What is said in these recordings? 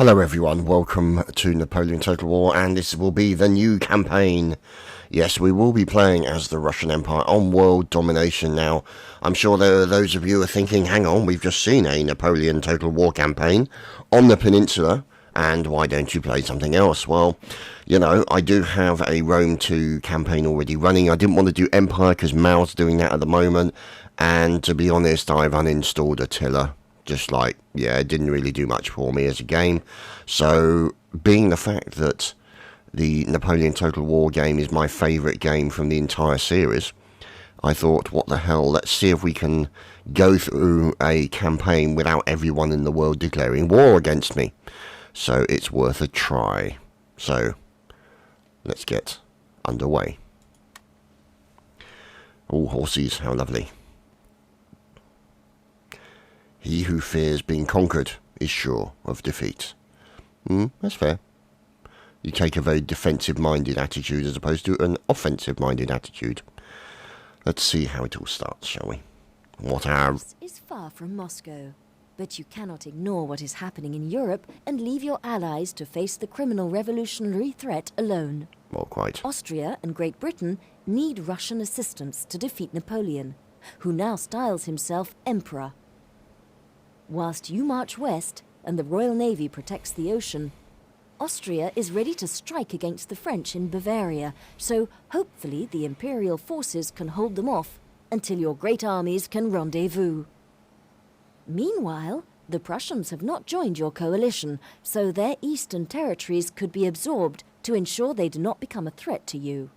Hello everyone, welcome to Napoleon Total War, and this will be the new campaign. Yes, we will be playing as the Russian Empire on world domination. Now, I'm sure there are those of you who are thinking, hang on, we've just seen a Napoleon Total War campaign on the peninsula, and why don't you play something else? Well, you know, I do have a Rome 2 campaign already running. I didn't want to do Empire because Mao's doing that at the moment, and to be honest, I've uninstalled Attila. Just like, yeah, it didn't really do much for me as a game. So, being the fact that the Napoleon Total War game is my favourite game from the entire series, I thought, what the hell, let's see if we can go through a campaign without everyone in the world declaring war against me. So, it's worth a try. So, let's get underway. Oh, horses, how lovely. He who fears being conquered is sure of defeat. That's fair. You take a very defensive-minded attitude as opposed to an offensive-minded attitude. Let's see how it all starts, shall we? Paris is far from Moscow, but you cannot ignore what is happening in Europe and leave your allies to face the criminal revolutionary threat alone. Well, quite. Austria and Great Britain need Russian assistance to defeat Napoleon, who now styles himself Emperor. Whilst you march west and the Royal Navy protects the ocean, Austria is ready to strike against the French in Bavaria, so hopefully the imperial forces can hold them off until your great armies can rendezvous. Meanwhile, the Prussians have not joined your coalition, so their eastern territories could be absorbed to ensure they do not become a threat to you.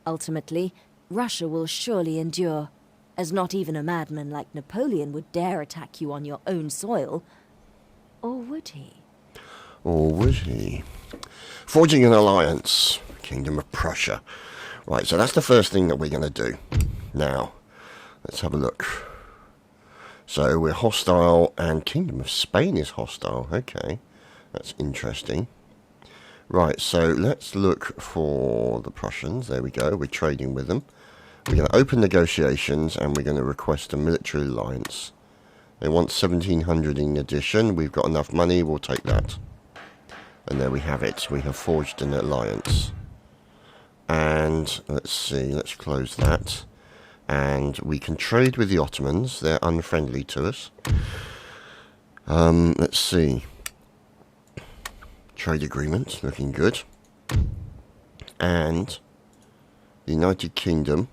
Ultimately, Russia will surely endure, as not even a madman like Napoleon would dare attack you on your own soil. Or would he? Or would he? Forging an alliance. Kingdom of Prussia. Right, so that's the first thing that we're going to do. Now, let's have a look. So we're hostile, and Kingdom of Spain is hostile. Okay, that's interesting. Right, so let's look for the Prussians. There we go, we're trading with them. We're going to open negotiations and we're going to request a military alliance. They want 1,700 in addition. We've got enough money, we'll take that. And there we have it. We have forged an alliance. And let's see, let's close that. And we can trade with the Ottomans. They're unfriendly to us. Let's see. Trade agreement, looking good. And the United Kingdom.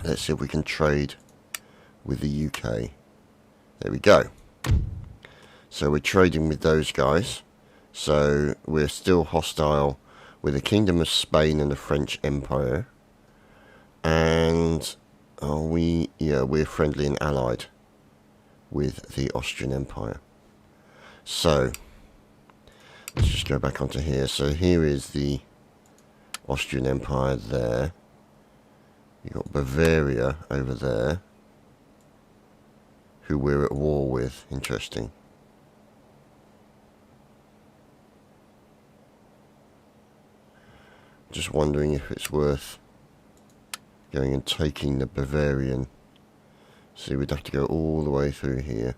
Let's see if we can trade with the UK. There we go. So we're trading with those guys. So we're still hostile with the Kingdom of Spain and the French Empire. And are we? Yeah, we're friendly and allied with the Austrian Empire. So let's just go back onto here. So here is the Austrian Empire there. You've got Bavaria over there, who we're at war with. Interesting. Just wondering if it's worth going and taking the Bavarian. See, we'd have to go all the way through here.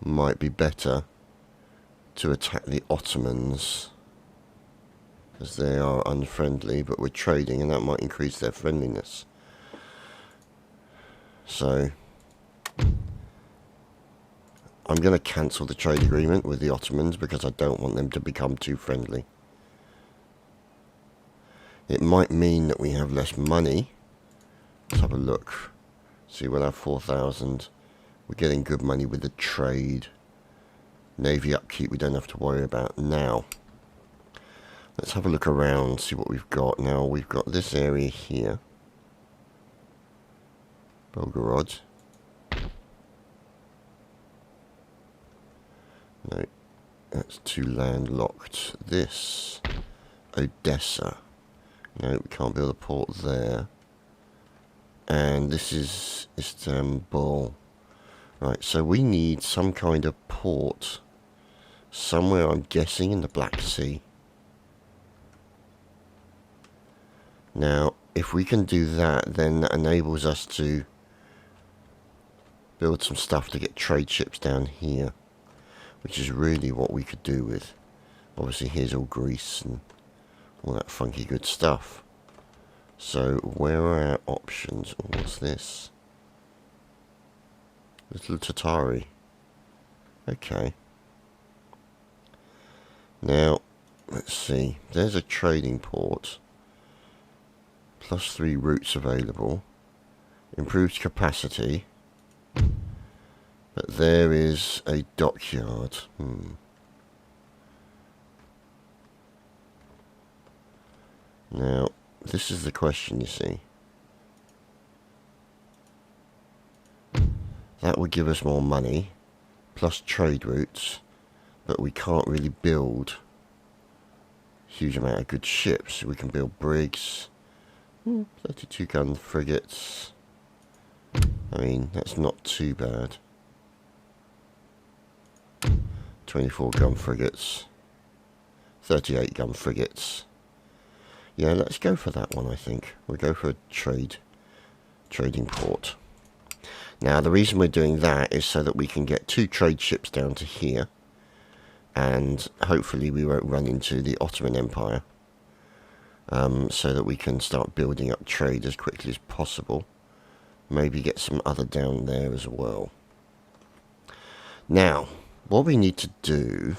Might be better to attack the Ottomans, as they are unfriendly, but we're trading and that might increase their friendliness. So I'm going to cancel the trade agreement with the Ottomans because I don't want them to become too friendly. It might mean that we have less money. Let's have a look. See, we'll have 4,000. We're getting good money with the trade. Navy upkeep we don't have to worry about now. Let's have a look around, see what we've got. Now, we've got this area here. Belgorod. No, that's too landlocked. This, Odessa. No, we can't build a port there. And this is Istanbul. Right, so we need some kind of port somewhere, I'm guessing, in the Black Sea. Now, if we can do that, then that enables us to build some stuff to get trade ships down here. which is really what we could do with. Obviously, here's all Greece and all that funky good stuff. So, where are our options? Oh, what's this? Little Tatari. Okay. Now, let's see. There's a trading port. +3 routes available. Improved capacity. But there is a dockyard. Now, this is the question, you see. That would give us more money, plus trade routes, but we can't really build a huge amount of good ships. We can build brigs, 32 gun frigates. I mean, that's not too bad. 24 gun frigates, 38 gun frigates. Yeah, let's go for that one, I think. We'll go for a trading port. Now, the reason we're doing that is so that we can get 2 trade ships down to here. And hopefully we won't run into the Ottoman Empire. So that we can start building up trade as quickly as possible. Maybe get some other down there as well. Now, what we need to do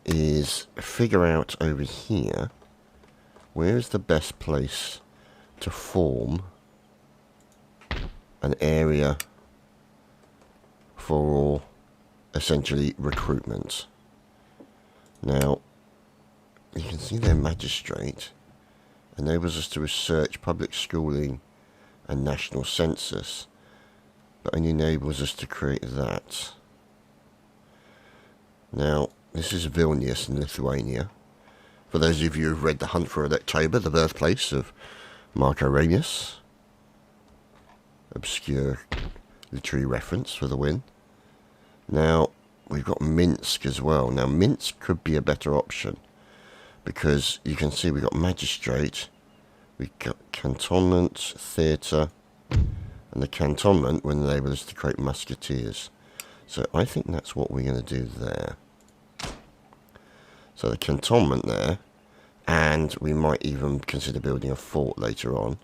is figure out over here where is the best place to form an area for essentially recruitment. Now, you can see their magistrate enables us to research public schooling and national census, but only enables us to create that. Now, this is Vilnius in Lithuania. For those of you who've read The Hunt for Red October, the birthplace of Marco Aurelius. Obscure literary reference for the win. Now, we've got Minsk as well. Now, Minsk could be a better option, because you can see we've got magistrate, we've got cantonment, theatre, and the cantonment will enable us to create musketeers. So I think that's what we're going to do there. So the cantonment there, and we might even consider building a fort later on,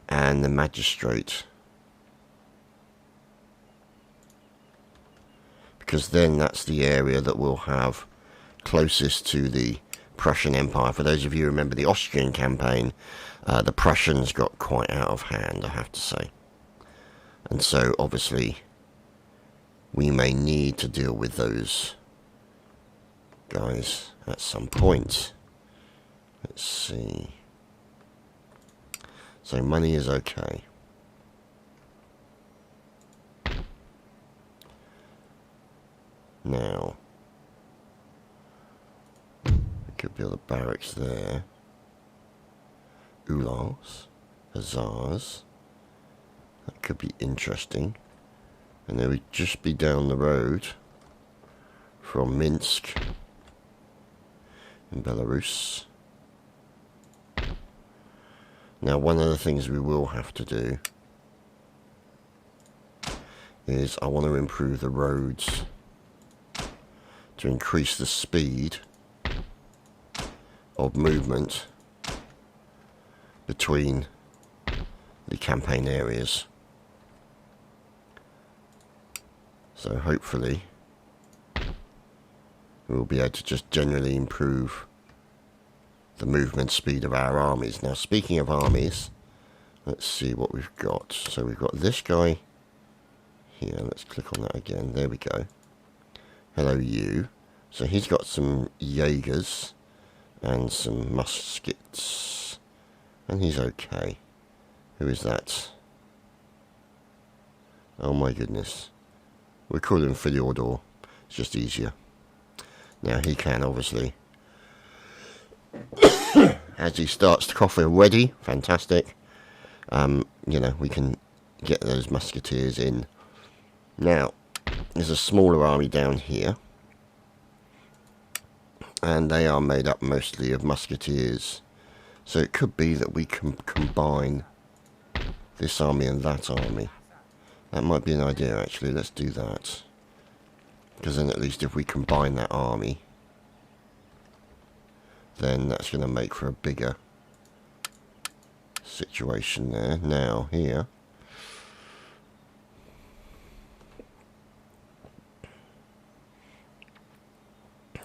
and the magistrate. Because then that's the area that we'll have closest to the Prussian Empire. For those of you who remember the Austrian campaign, the Prussians got quite out of hand, I have to say. And so, obviously, we may need to deal with those guys at some point. Let's see. So, money is okay. Now, we could build a barracks there. Ulars, Hussars. That could be interesting. And they would just be down the road from Minsk in Belarus. Now, one of the things we will have to do is I want to improve the roads to increase the speed of movement between the campaign areas. So hopefully we'll be able to just generally improve the movement speed of our armies. Now, speaking of armies, let's see what we've got. So we've got this guy here. Let's click on that again. There we go. Hello, you. So he's got some Jaegers and some muskets, and he's okay. Who is that? Oh my goodness. We'll call him Fyodor. It's just easier. Now he can obviously, as he starts to cough already, fantastic. You know, we can get those musketeers in. Now, there's a smaller army down here, and they are made up mostly of musketeers. So it could be that we can combine this army and that army. That might be an idea, actually. Let's do that. Because then at least if we combine that army, then that's going to make for a bigger situation there. Now, here,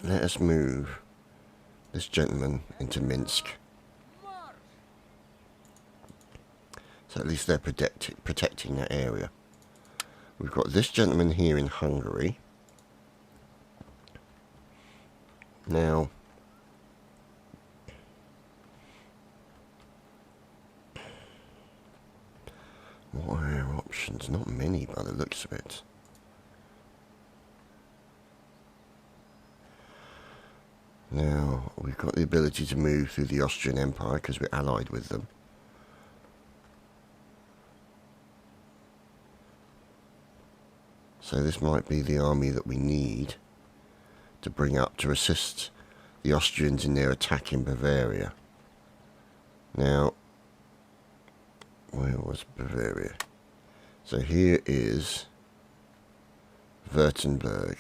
let us move this gentleman into Minsk. So at least they're protecting that area. We've got this gentleman here in Hungary. Now, what are our options? Not many by the looks of it. Now, we've got the ability to move through the Austrian Empire because we're allied with them. So this might be the army that we need to bring up to assist the Austrians in their attack in Bavaria. Now, where was Bavaria? So here is Württemberg.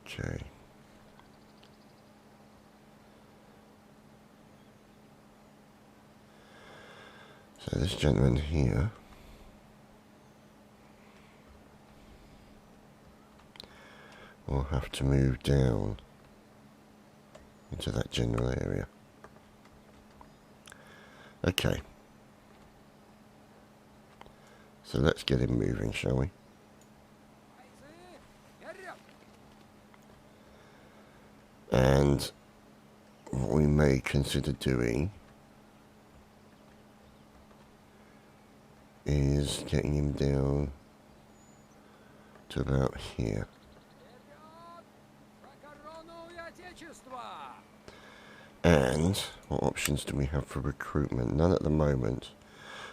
Okay. So this gentleman here will have to move down into that general area. Okay. So let's get him moving, shall we? And what we may consider doing is getting him down to about here. And what options do we have for recruitment? None at the moment.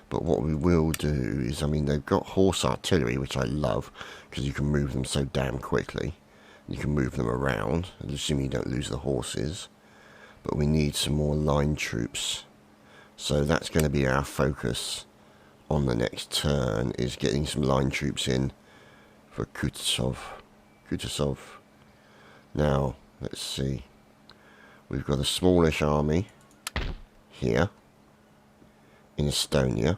But what we will do is, I mean, they've got horse artillery, which I love, because you can move them so damn quickly. You can move them around, assuming you don't lose the horses. But we need some more line troops. So that's going to be our focus on the next turn, is getting some line troops in for Kutuzov. Now, let's see. We've got a smallish army here in Estonia.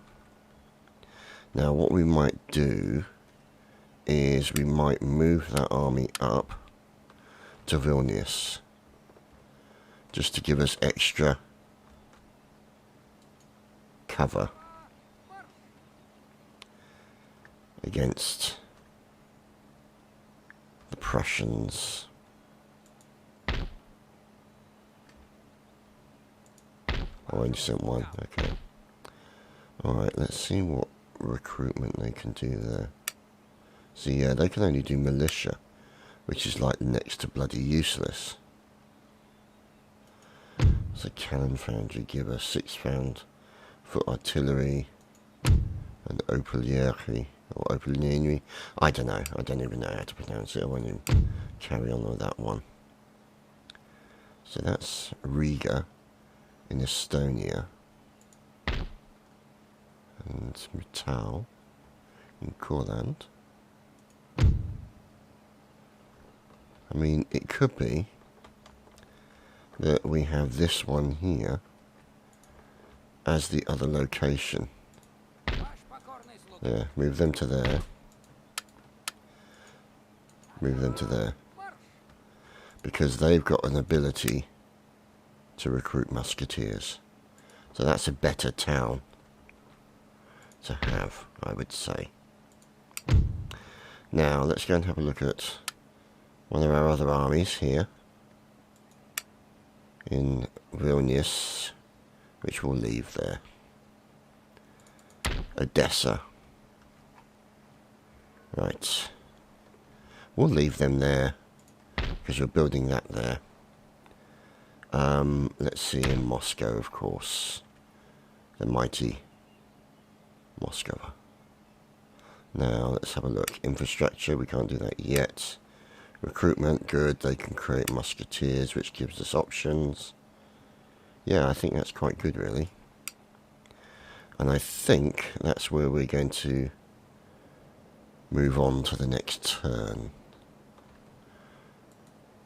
Now, what we might do is we might move that army up to Vilnius, just to give us extra cover against the Prussians. I only sent one, okay. Alright, let's see what recruitment they can do there. So yeah, they can only do militia, which is like next to bloody useless. So cannon foundry, give us 6-pound foot artillery and opilieri, or opilieri. I don't know, I don't even know how to pronounce it. I won't even carry on with that one. So that's Riga in Estonia, and Metal in Courland. I mean, it could be that we have this one here as the other location. Yeah, move them to there. Move them to there. Because they've got an ability to recruit musketeers. So that's a better town to have, I would say. Now, let's go and have a look at one of our other armies here in Vilnius, which we'll leave there. Odessa. Right. We'll leave them there because we're building that there. Let's see, in Moscow, of course. The mighty Moscow. Now, let's have a look. Infrastructure, we can't do that yet. Recruitment, good. They can create musketeers, which gives us options. Yeah, I think that's quite good, really. And I think that's where we're going to move on to the next turn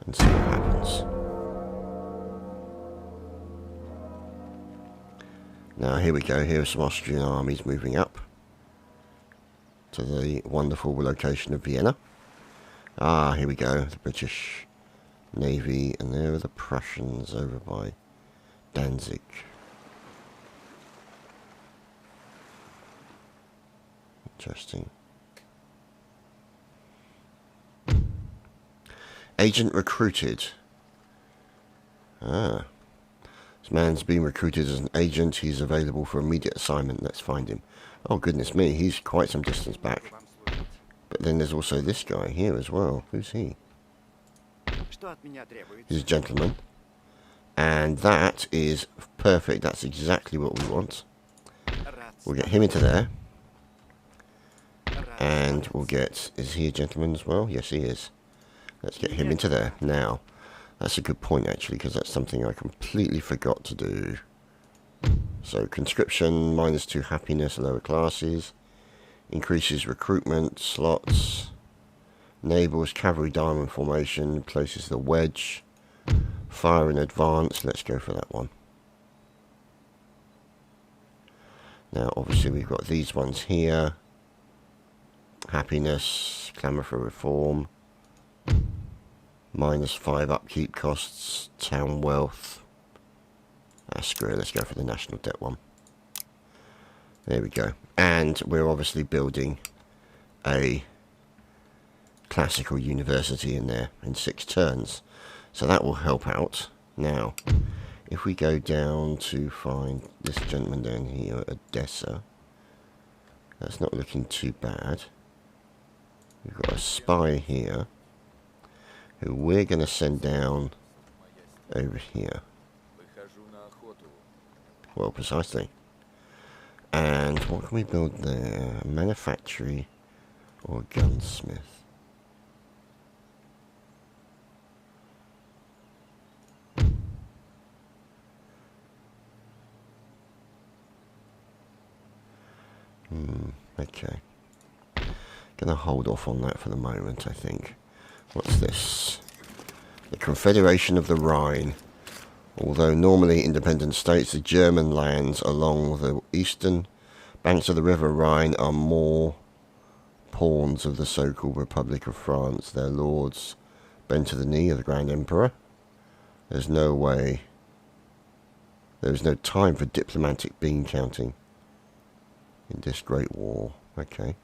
and see what happens. Now here we go, here are some Austrian armies moving up to the wonderful location of Vienna. Ah, here we go, the British Navy, and there are the Prussians over by Danzig. Interesting. Agent recruited. Ah. This man's been recruited as an agent. He's available for immediate assignment. Let's find him. Oh, goodness me. He's quite some distance back. But then there's also this guy here as well. Who's he? He's a gentleman. And that is perfect. That's exactly what we want. We'll get him into there. And we'll get... Is he a gentleman as well? Yes, he is. Let's get him into there. Now, that's a good point, actually, because that's something I completely forgot to do. So, conscription, -2 happiness, lower classes. Increases recruitment, slots. Enables cavalry diamond formation, places the wedge. Fire in advance, let's go for that one. Now, obviously, we've got these ones here. Happiness, clamour for reform. -5 upkeep costs, town wealth. Ah, screw it, let's go for the national debt one. There we go. And we're obviously building a classical university in there in 6 turns. So that will help out. Now, if we go down to find this gentleman down here, Odessa, that's not looking too bad. We've got a spy here who we're going to send down over here. Well, precisely. And what can we build there? A manufactory or a gunsmith? Okay. Gonna hold off on that for the moment, I think. What's this? The Confederation of the Rhine. Although normally independent states, the German lands along the eastern banks of the River Rhine are more pawns of the so-called Republic of France. Their lords bend to the knee of the Grand Emperor. There's no way. There is no time for diplomatic bean counting in this great war. Okay.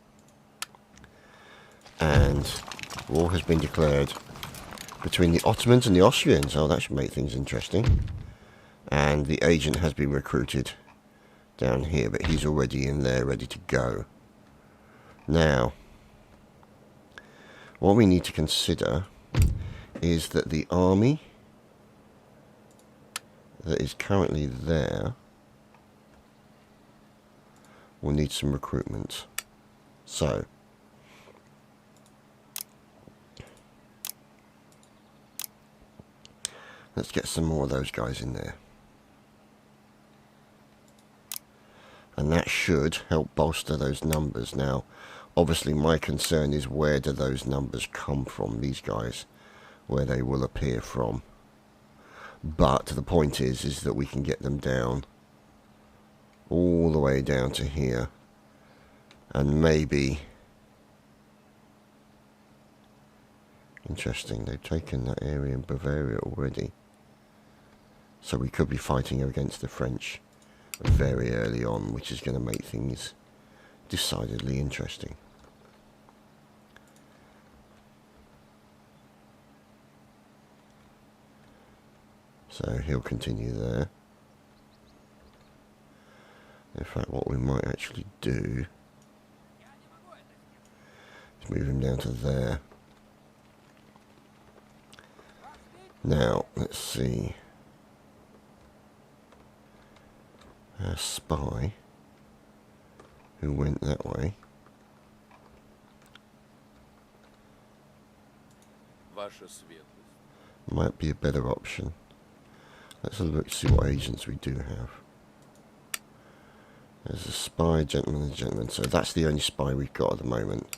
And war has been declared between the Ottomans and the Austrians. Oh, that should make things interesting. And the agent has been recruited down here, but he's already in there ready to go. Now, what we need to consider is that the army that is currently there will need some recruitment. So, let's get some more of those guys in there. And that should help bolster those numbers. Now, obviously my concern is where do those numbers come from, these guys, where they will appear from. But the point is that we can get them down all the way down to here. And maybe... Interesting, they've taken that area in Bavaria already. So we could be fighting against the French very early on, which is going to make things decidedly interesting. So he'll continue there. In fact, what we might actually do is move him down to there. Now, let's see. A spy who went that way. Might be a better option. Let's have a look to see what agents we do have. There's a spy, gentleman and gentleman. So that's the only spy we've got at the moment.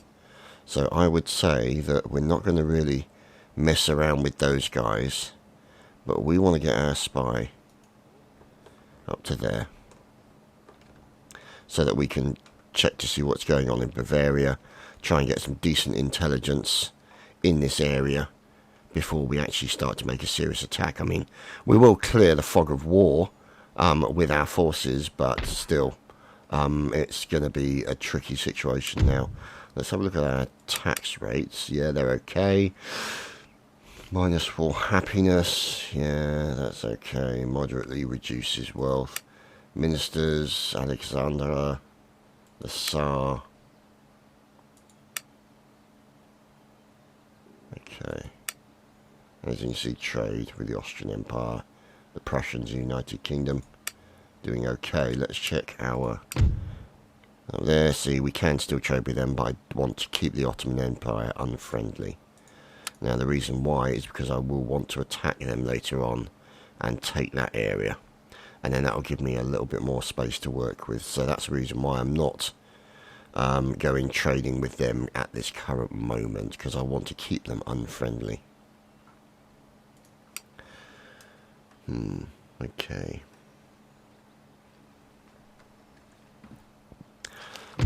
So I would say that we're not going to really mess around with those guys, but we want to get our spy up to there so that we can check to see what's going on in Bavaria, try and get some decent intelligence in this area before we actually start to make a serious attack. I mean, we will clear the fog of war with our forces, but still, it's going to be a tricky situation now. Let's have a look at our tax rates. Yeah, they're okay. -4 happiness. Yeah, that's okay. Moderately reduces wealth. Ministers, Alexandra, the Tsar. Okay. As you can see, trade with the Austrian Empire, the Prussians, United Kingdom, doing okay. Let's check our... Oh, there, see, we can still trade with them, but I want to keep the Ottoman Empire unfriendly. Now, the reason why is because I will want to attack them later on and take that area. And then that will give me a little bit more space to work with. So that's the reason why I'm not going trading with them at this current moment, because I want to keep them unfriendly. Okay.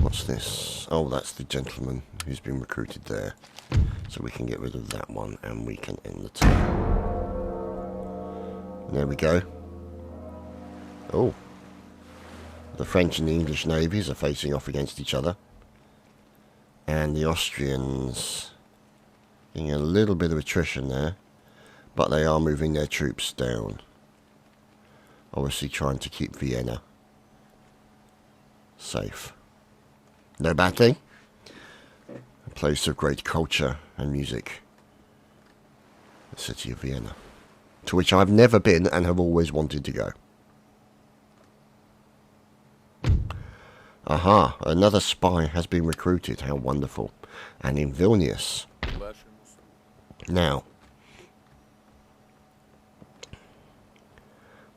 What's this? Oh, that's the gentleman who's been recruited there. So we can get rid of that one and we can end the turn. There we go. Oh. The French and the English navies are facing off against each other. And the Austrians getting a little bit of attrition there. But they are moving their troops down. Obviously trying to keep Vienna safe. No bad thing. A place of great culture and music. The city of Vienna. To which I've never been and have always wanted to go. Aha, another spy has been recruited. How wonderful. And in Vilnius. Now,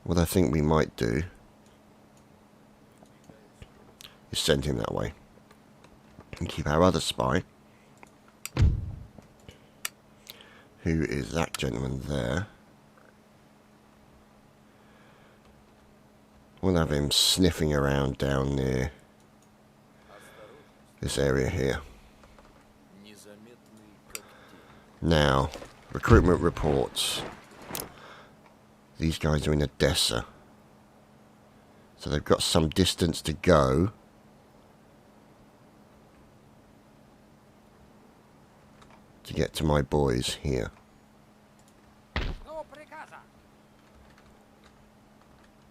what I think we might do is send him that way. And keep our other spy, who is that gentleman there. We'll have him sniffing around down near this area here. Now, recruitment reports. These guys are in Odessa. So they've got some distance to go. To get to my boys here.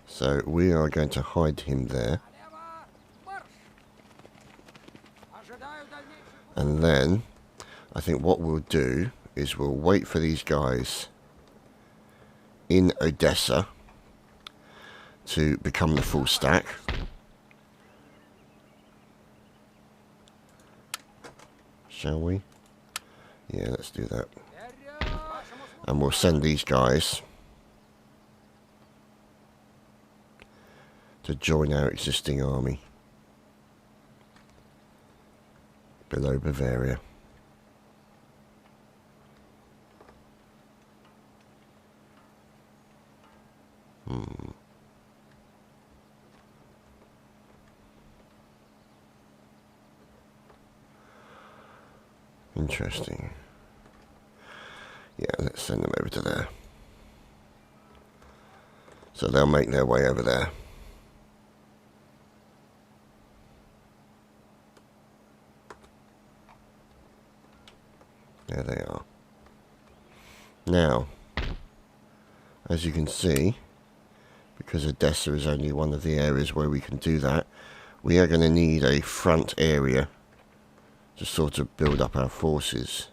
So we are going to hide him there. And then I think what we'll do is we'll wait for these guys in Odessa to become the full stack. Shall we? Yeah, let's do that. And we'll send these guys to join our existing army below Bavaria. Interesting. Yeah, let's send them over to there. So they'll make their way over there. There they are. Now, as you can see, because Odessa is only one of the areas where we can do that, we are going to need a front area to sort of build up our forces.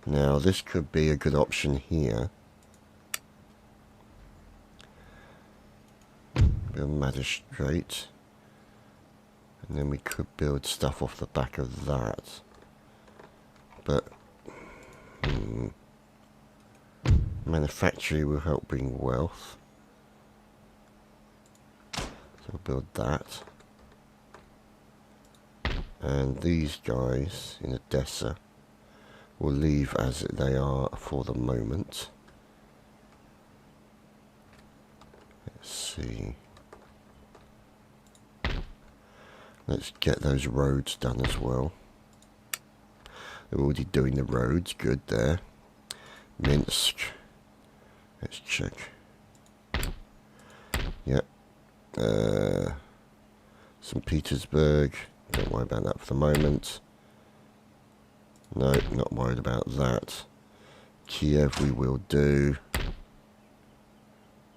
Now, this could be a good option here. Build magistrate. And then we could build stuff off the back of that. But manufacturing will help bring wealth. So we'll build that. And these guys in Odessa will leave as they are for the moment. Let's see. Let's get those roads done as well. They're already doing the roads. Good there. Minsk. Let's check. Yep. St. Petersburg. Don't worry about that for the moment. No, not worried about that. Kiev we will do.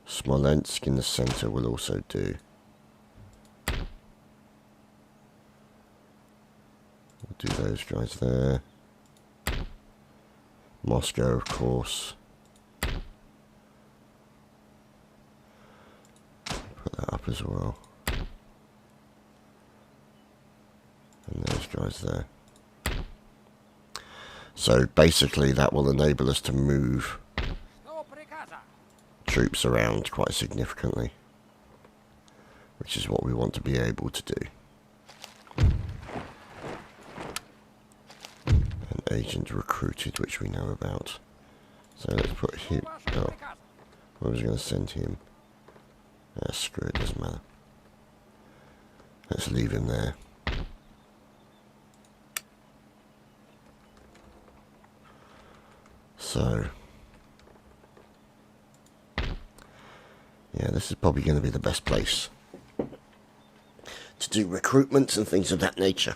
Smolensk in the centre will also do. We'll do those guys there. Moscow, of course. Put that up as well. And those guys there. So basically that will enable us to move troops around quite significantly, which is what we want to be able to do. An agent recruited, which we know about. So let's put him. Oh, where was I going to send him? Screw it, doesn't matter. Let's leave him there. So, yeah, this is probably going to be the best place to do recruitments and things of that nature.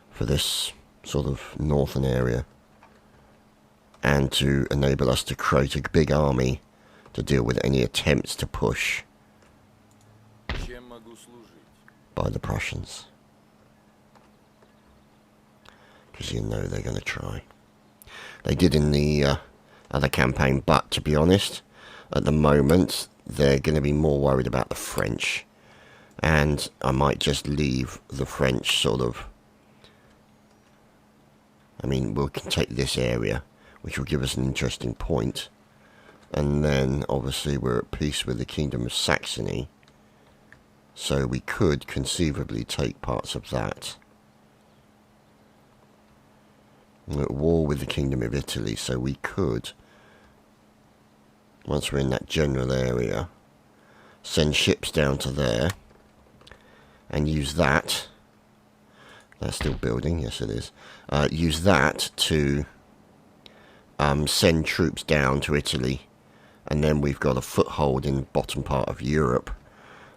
For this sort of northern area, and to enable us to create a big army to deal with any attempts to push by the Prussians, because you know they're going to try. They did in the other campaign, but to be honest, at the moment they're going to be more worried about the French, and I might just leave the French sort of. I mean, we can take this area, which will give us an interesting point, and then obviously we're at peace with the Kingdom of Saxony. So we could conceivably take parts of that. We're at war with the Kingdom of Italy, so we could, once we're in that general area, send ships down to there and use that. That's still building, yes it is. Use that to send troops down to Italy, and then we've got a foothold in the bottom part of Europe.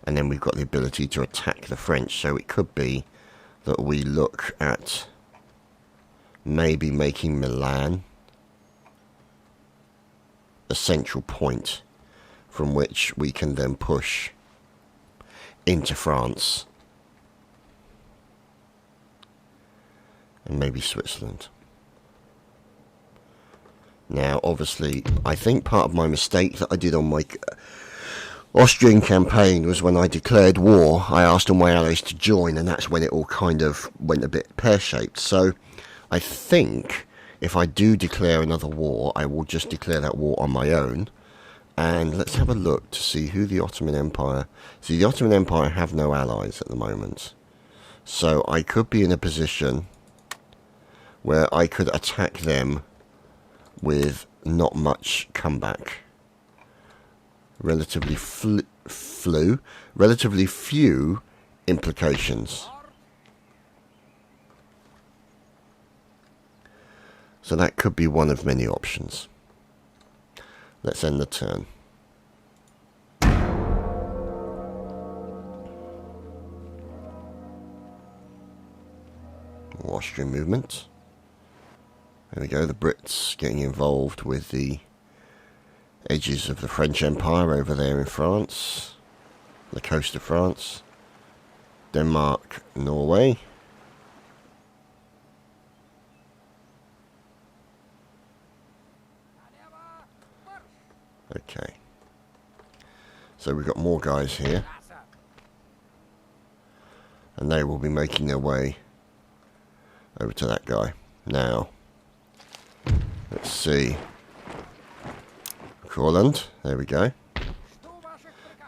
And then we've got the ability to attack the French. So it could be that we look at maybe making Milan a central point from which we can then push into France. And maybe Switzerland. Now, obviously, I think part of my mistake that I did on my Austrian campaign was when I declared war, I asked all my allies to join, and that's when it all kind of went a bit pear-shaped. So I think if I do declare another war, I will just declare that war on my own. And let's have a look to see who the Ottoman Empire. See, the Ottoman Empire have no allies at the moment. So I could be in a position where I could attack them with not much comeback. Relatively relatively few implications. So that could be one of many options. Let's end the turn. Austrian movement. There we go, the Brits getting involved with the edges of the French Empire over there in France, the coast of France, Denmark, Norway. Okay, so we've got more guys here, and they will be making their way over to that guy. Now, let's see. Courland. There we go.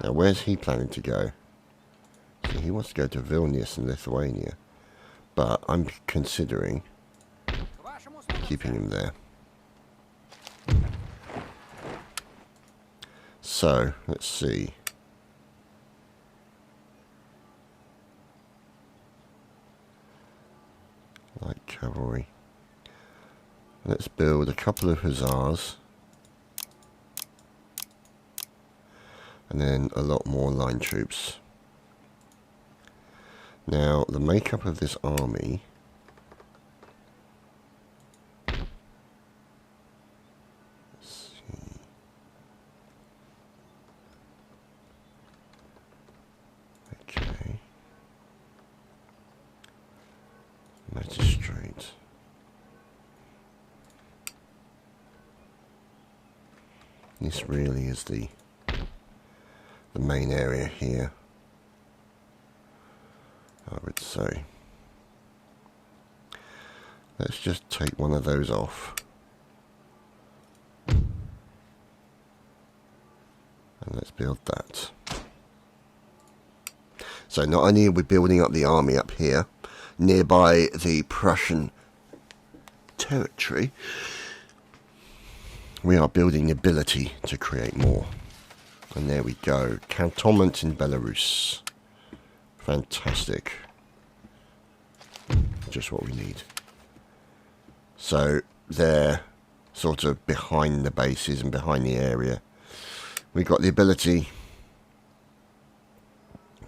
Now, where's he planning to go? So he wants to go to Vilnius in Lithuania. But I'm considering keeping him there. So, let's see. Light cavalry. Let's build a couple of hussars. And then a lot more line troops. Now, the makeup of this army. Let's see. Okay. Magistrate. This really is the main area here, I would say. Let's just take one of those off. And let's build that. So not only are we building up the army up here, nearby the Prussian territory, we are building the ability to create more. And there we go. Cantonment in Belarus. Fantastic. Just what we need. So they're sort of behind the bases and behind the area. We've got the ability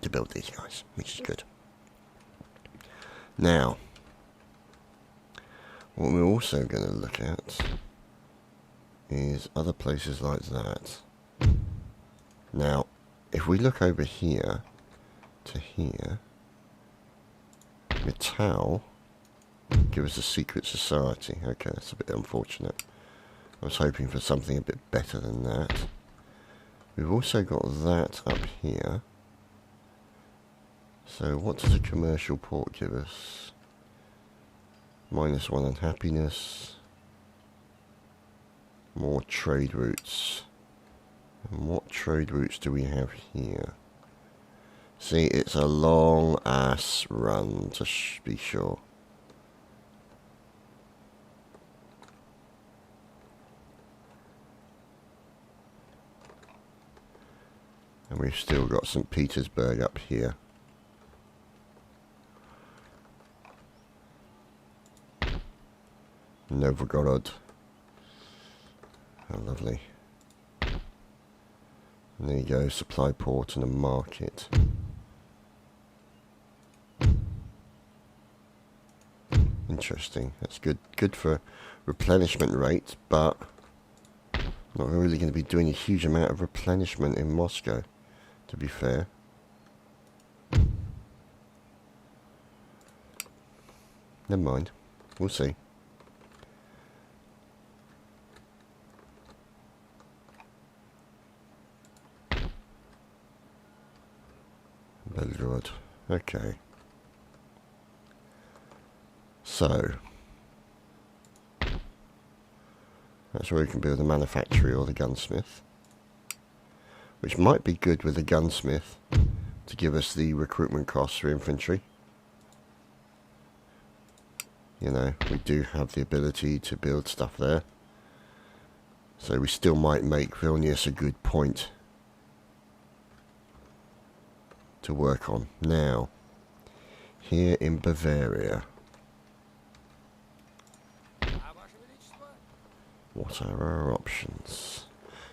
to build these guys, which is good. Now, what we're also going to look at is other places like that. Now, if we look over here to here, Metal give us a secret society. Okay, that's a bit unfortunate. I was hoping for something a bit better than that. We've also got that up here. So what does a commercial port give us? -1 on happiness. More trade routes. And what trade routes do we have here? See, it's a long ass run to be sure. And we've still got St. Petersburg up here. Novgorod. How lovely. And there you go, supply port and a market. Interesting. That's good for replenishment rate, but not really going to be doing a huge amount of replenishment in Moscow, to be fair. Never mind. We'll see. Belgrade. Okay. So that's where we can build the manufactory or the gunsmith, which might be good with the gunsmith to give us the recruitment costs for infantry. You know, we do have the ability to build stuff there, so we still might make Vilnius a good point to work on. Now, here in Bavaria, what are our options?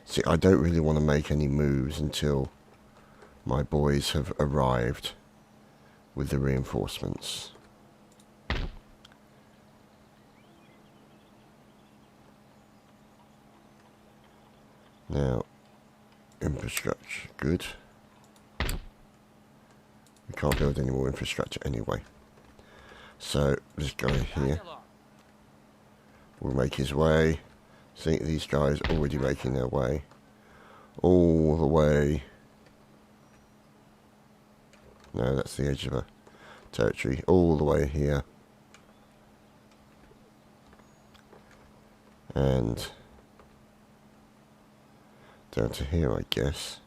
See, I don't really want to make any moves until my boys have arrived with the reinforcements. Now, infrastructure, good. We can't build any more infrastructure anyway. So, this guy here will make his way. See, these guys already making their way. All the way. No, that's the edge of a territory. All the way here. And down to here, I guess.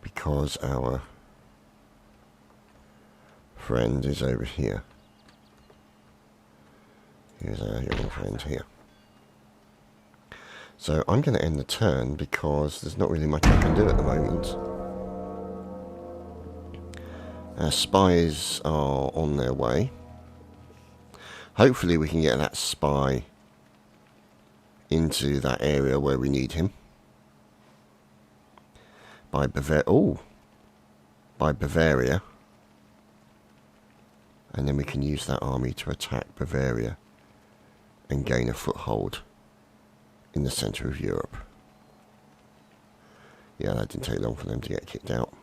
Because our friend is over here. Here's our young friend here. So I'm going to end the turn because there's not really much I can do at the moment. Our spies are on their way. Hopefully we can get that spy into that area where we need him. By Bavaria. And then we can use that army to attack Bavaria and gain a foothold in the centre of Europe. Yeah, that didn't take long for them to get kicked out.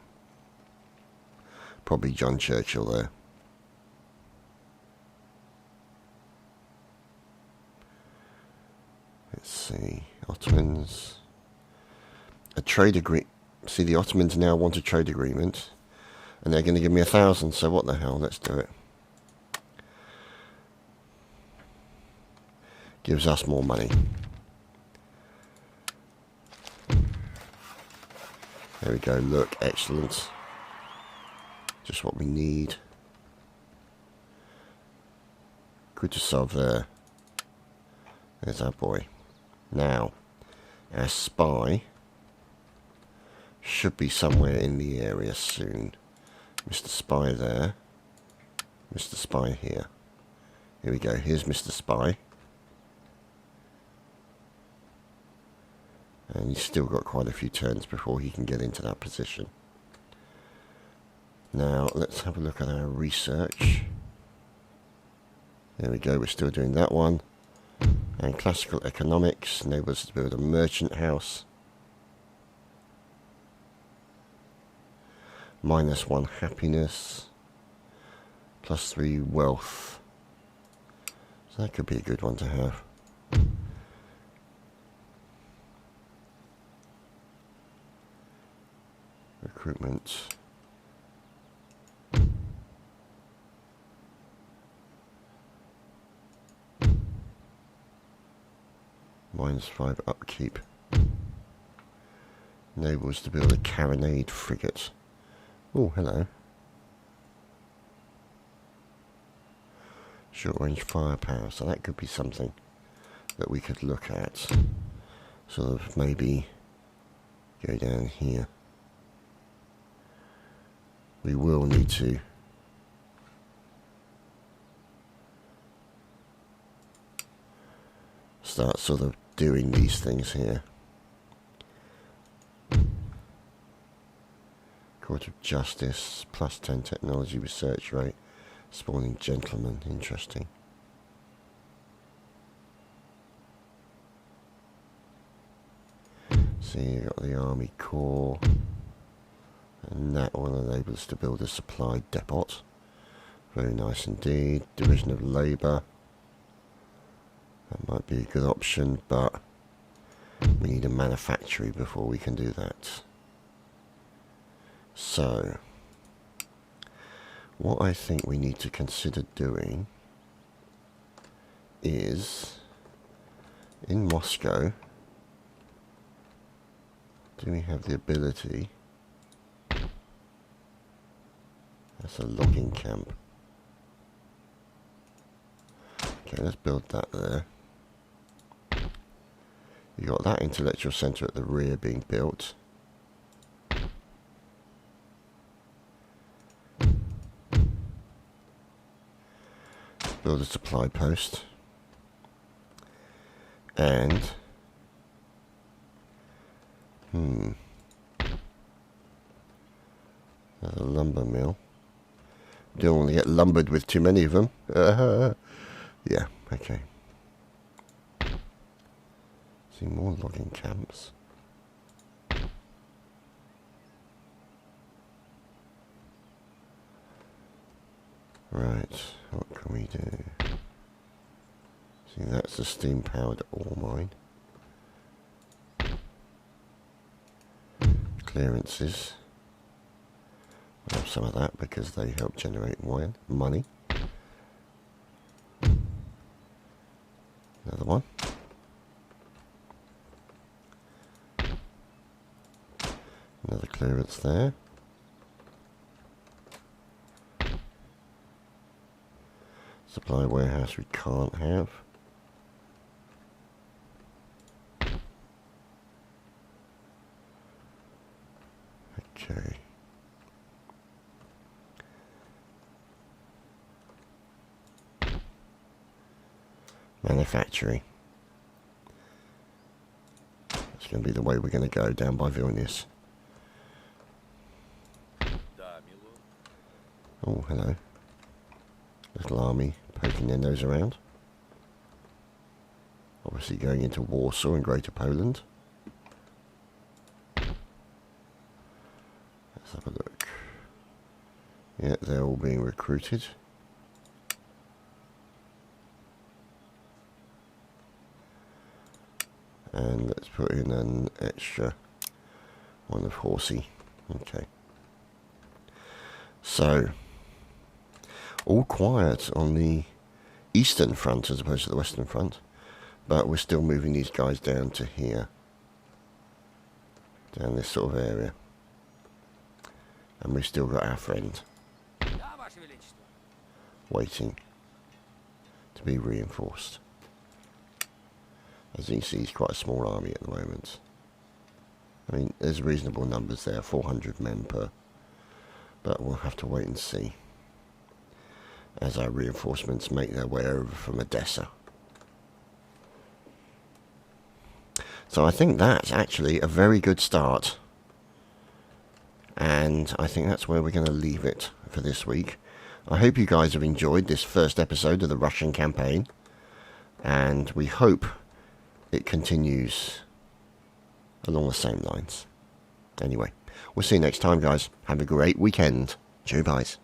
Probably John Churchill there. Let's see, Ottomans. A trade agreement. See, the Ottomans now want a trade agreement, and they're going to give me 1,000. So what the hell? Let's do it. Gives us more money. There we go. Look, excellent. Just what we need. Kutuzov there. There's our boy. Now, our spy should be somewhere in the area soon. Mr. Spy there. Mr. Spy here. Here we go. Here's Mr. Spy. And he's still got quite a few turns before he can get into that position. Now, let's have a look at our research. There we go, we're still doing that one. And classical economics enables us to build a merchant house. -1 happiness. +3 wealth. So that could be a good one to have. Recruitment. -5 upkeep. Enables to build a carronade frigate. Oh, hello. Short range firepower, so that could be something that we could look at. Sort of maybe go down here. We will need to start sort of doing these things here. Court of Justice, +10 technology research rate, spawning gentlemen, interesting. See, you got the Army Corps, and that will enable us to build a supply depot. Very nice indeed. Division of Labour. That might be a good option, but we need a manufactory before we can do that. So, what I think we need to consider doing is, in Moscow, do we have the ability? That's a logging camp. Okay, let's build that there. You got that intellectual centre at the rear being built. Build a supply post. And there's a lumber mill. Don't want to get lumbered with too many of them. Yeah, okay. See more logging camps. Right, what can we do? See, that's a steam-powered ore mine. Clearances. We'll have some of that because they help generate money. Another clearance there. Supply warehouse we can't have. Okay. Manufacturing. That's going to be the way we're going to go, down by Vilnius. Oh, hello. Little army poking their nose around. Obviously going into Warsaw and Greater Poland. Let's have a look. Yeah, they're all being recruited. And let's put in an extra one of Horsey. Okay. So, all quiet on the eastern front as opposed to the western front. But we're still moving these guys down to here. Down this sort of area. And we've still got our friend waiting to be reinforced. As you can see, it's quite a small army at the moment. I mean, there's reasonable numbers there, 400 men per. But we'll have to wait and see as our reinforcements make their way over from Odessa. So I think that's actually a very good start. And I think that's where we're going to leave it for this week. I hope you guys have enjoyed this first episode of the Russian campaign. And we hope it continues along the same lines. Anyway, we'll see you next time, guys. Have a great weekend. Cheers, guys.